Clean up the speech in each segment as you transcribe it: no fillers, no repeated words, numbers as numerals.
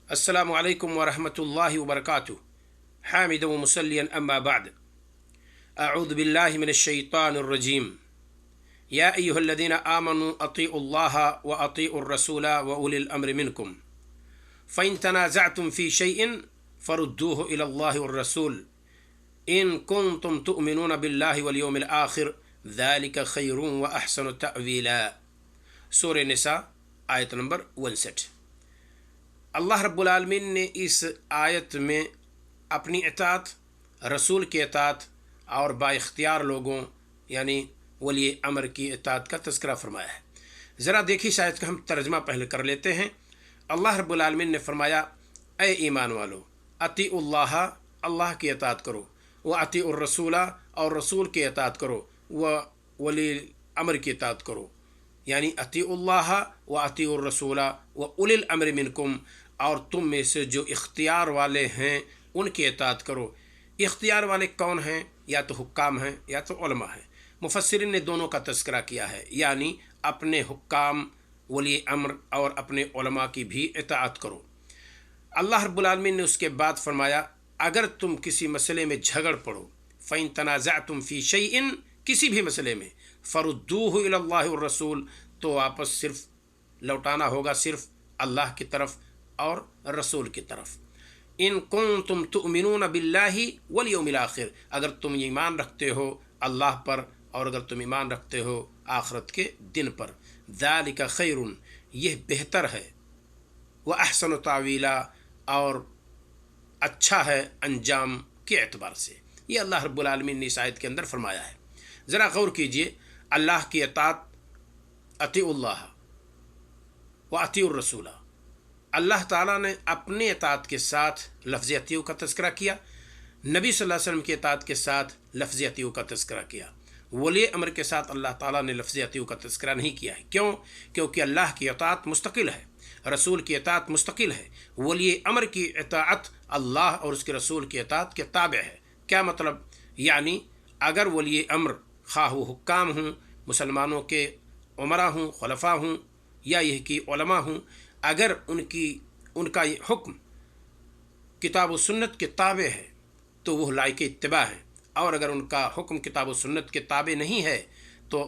السلام عليكم ورحمة الله وبركاته. حامدا ومصليا أما بعد. أعوذ بالله من الشيطان الرجيم. يا أيها الذين آمنوا أطيعوا الله وأطيعوا الرسول وأولي الأمر منكم فإن تنازعتم في شيء فردوه إلى الله والرسول إن كنتم تؤمنون بالله واليوم الآخر ذلك خير وأحسن تأويلا. سورہ نساء آیت نمبر 61۔ اللہ رب العالمین نے اس آیت میں اپنی اطاعت، رسول کی اطاعت اور با اختیار لوگوں یعنی ولی امر کی اطاعت کا تذکرہ فرمایا ہے۔ ذرا دیکھیے اس آیت کا ہم ترجمہ پہلے کر لیتے ہیں۔ اللہ رب العالمین نے فرمایا، اے ایمان والو، اطیعوا اللہ، اللہ کی اطاعت کرو، واطیعوا الرسول، اور رسول کی اطاعت کرو، ولی امر کی اطاعت کرو، یعنی اطیعوا اللہ واطیعوا الرسول واولی الامر منکم، اور تم میں سے جو اختیار والے ہیں ان کی اطاعت کرو۔ اختیار والے کون ہیں؟ یا تو حکام ہیں یا تو علماء ہیں۔ مفسرین نے دونوں کا تذکرہ کیا ہے، یعنی اپنے حکام، ولی امر اور اپنے علماء کی بھی اطاعت کرو۔ اللہ رب العالمین نے اس کے بعد فرمایا، اگر تم کسی مسئلے میں جھگڑ پڑو، فَإِن تَنَازَعْتُمْ فِي شَيْءٍ، کسی بھی مسئلے میں، فَرُدُّوهُ إِلَى اللَّهِ وَالرَّسُولِ، تو واپس صرف لوٹانا ہوگا صرف اللہ کی طرف اور رسول کی طرف۔ ان کنتم تؤمنون باللہ والیوم الآخر، اگر تم ایمان رکھتے ہو اللہ پر اور اگر تم ایمان رکھتے ہو آخرت کے دن پر۔ ذالک خیر، یہ بہتر ہے، واحسن تاویلا، اور اچھا ہے انجام کے اعتبار سے۔ یہ اللہ رب العالمین نے اس آیت کے اندر فرمایا ہے۔ ذرا غور کیجئے، اللہ کی اطاعت، اطیعوا اللہ واطیعوا الرسول، اللہ تعالیٰ نے اپنے اطاعت کے ساتھ لفظ اطیعوا کا تذکرہ کیا، نبی صلی اللہ علیہ وسلم کی اطاعت کے ساتھ لفظ اطیعوا کا تذکرہ کیا۔ ولی امر کے ساتھ اللہ تعالیٰ نے لفظ اطیعوا کا تذکرہ نہیں کیا ہے۔ کیوں؟ کیونکہ اللہ کی اطاعت مستقل ہے، رسول کی اطاعت مستقل ہے، ولی امر کی اطاعت اللہ اور اس کے رسول کی اطاعت کے تابع ہے۔ کیا مطلب؟ یعنی اگر ولی امر خواہ و حکام ہوں، مسلمانوں کے عمرا ہوں، خلفاء ہوں، یا یہ کہ علماء ہوں، اگر ان کا یہ حکم کتاب و سنت کے تابع ہے تو وہ لائق اتباع ہے، اور اگر ان کا حکم کتاب و سنت کے تابع نہیں ہے تو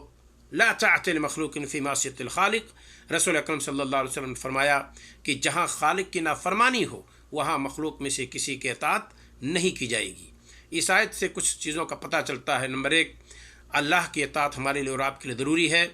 لا طاعۃ لمخلوق فی معصیۃ الخالق۔ رسول اکرم صلی اللہ علیہ وسلم نے فرمایا کہ جہاں خالق کی نافرمانی ہو وہاں مخلوق میں سے کسی کی اطاعت نہیں کی جائے گی۔ اس آیت سے کچھ چیزوں کا پتہ چلتا ہے۔ نمبر 1، اللہ کی اطاعت ہمارے لیے اور آپ کے لیے ضروری ہے،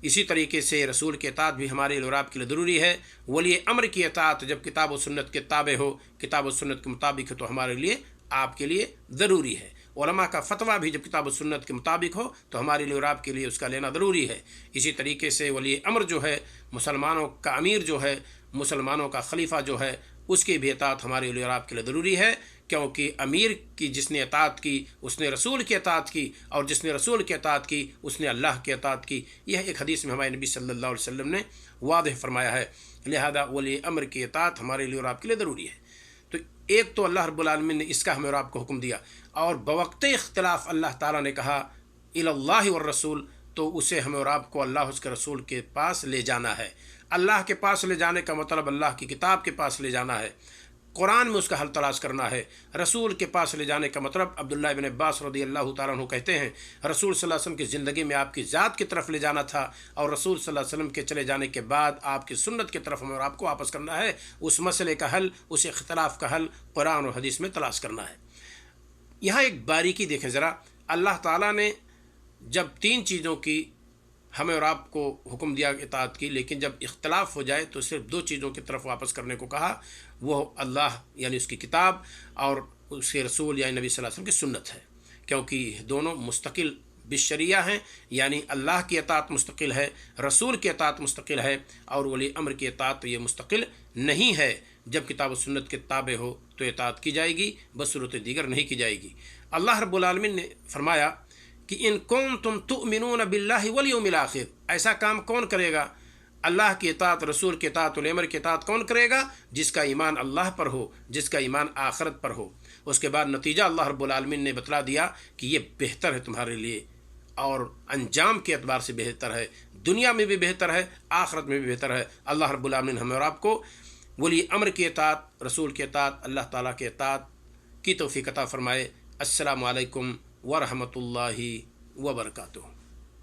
اسی طریقے سے رسول کی اطاعت بھی ہمارے لیے اور آپ کے لیے ضروری ہے۔ ولی امر کی اطاعت جب کتاب و سنت کے تابع ہو، کتاب و سنت کے مطابق ہو، تو ہمارے لیے آپ کے لیے ضروری ہے۔ علماء کا فتویٰ بھی جب کتاب و سنت کے مطابق ہو تو ہمارے لیے اور آپ کے لیے اس کا لینا ضروری ہے۔ اسی طریقے سے ولی امر جو ہے، مسلمانوں کا امیر جو ہے، مسلمانوں کا خلیفہ جو ہے، اس کی بھی اطاعت ہمارے لیے اور آپ کے لیے ضروری ہے، کیونکہ امیر کی جس نے اطاعت کی اس نے رسول کی اطاعت کی، اور جس نے رسول کی اطاعت کی اس نے اللہ کی اطاعت کی۔ یہ ایک حدیث میں ہمارے نبی صلی اللہ علیہ وسلم نے واضح فرمایا ہے۔ لہذا ولی امر کی اطاعت ہمارے لیے اور آپ کے لیے ضروری ہے۔ تو ایک تو اللہ رب العالمین نے اس کا ہمیں اور آپ کو حکم دیا، اور بوقت اختلاف اللہ تعالیٰ نے کہا الی اللہ والرسول، تو اسے ہمیں اور آپ کو اللہ اس کے رسول کے پاس لے جانا ہے۔ اللہ کے پاس لے جانے کا مطلب اللہ کی کتاب کے پاس لے جانا ہے، قرآن میں اس کا حل تلاش کرنا ہے۔ رسول کے پاس لے جانے کا مطلب عبداللہ ابن عباس رضی اللہ تعالیٰ عنہ کہتے ہیں، رسول صلی اللہ علیہ وسلم کی زندگی میں آپ کی ذات کی طرف لے جانا تھا، اور رسول صلی اللہ علیہ وسلم کے چلے جانے کے بعد آپ کی سنت کی طرف ہمیں اور آپ کو واپس کرنا ہے۔ اس مسئلے کا حل، اس اختلاف کا حل قرآن اور حدیث میں تلاش کرنا ہے۔ یہاں ایک باریکی دیکھیں ذرا، اللہ تعالیٰ نے جب 3 چیزوں کی ہمیں اور آپ کو حکم دیا اطاعت کی، لیکن جب اختلاف ہو جائے تو صرف 2 چیزوں کی طرف واپس کرنے کو کہا، وہ اللہ یعنی اس کی کتاب اور اس کے رسول یعنی نبی صلی اللہ علیہ وسلم کی سنت ہے، کیونکہ دونوں مستقل بالشریعہ ہیں، یعنی اللہ کی اطاعت مستقل ہے، رسول کی اطاعت مستقل ہے، اور ولی امر کی اطاعت یہ مستقل نہیں ہے۔ جب کتاب و سنت کے تابع ہو تو اطاعت کی جائے گی، بصورت دیگر نہیں کی جائے گی۔ اللہ رب العالمین نے فرمایا کہ ان کنتم تؤمنون باللہ والیوم الآخر، ایسا کام کون کرے گا؟ اللہ کی اطاعت، رسول کی اطاعت، ولی امر کی اطاعت کون کرے گا؟ جس کا ایمان اللہ پر ہو، جس کا ایمان آخرت پر ہو۔ اس کے بعد نتیجہ اللہ رب العالمین نے بتلا دیا کہ یہ بہتر ہے تمہارے لیے، اور انجام کے اعتبار سے بہتر ہے، دنیا میں بھی بہتر ہے، آخرت میں بھی بہتر ہے۔ اللہ رب العالمین ہمیں اور آپ کو ولی امر کے اطاعت، رسول کے اطاعت، اللہ تعالیٰ کے اطاعت کی توفیق عطا فرمائے۔ السلام علیکم ورحمۃ اللہ وبرکاتہ۔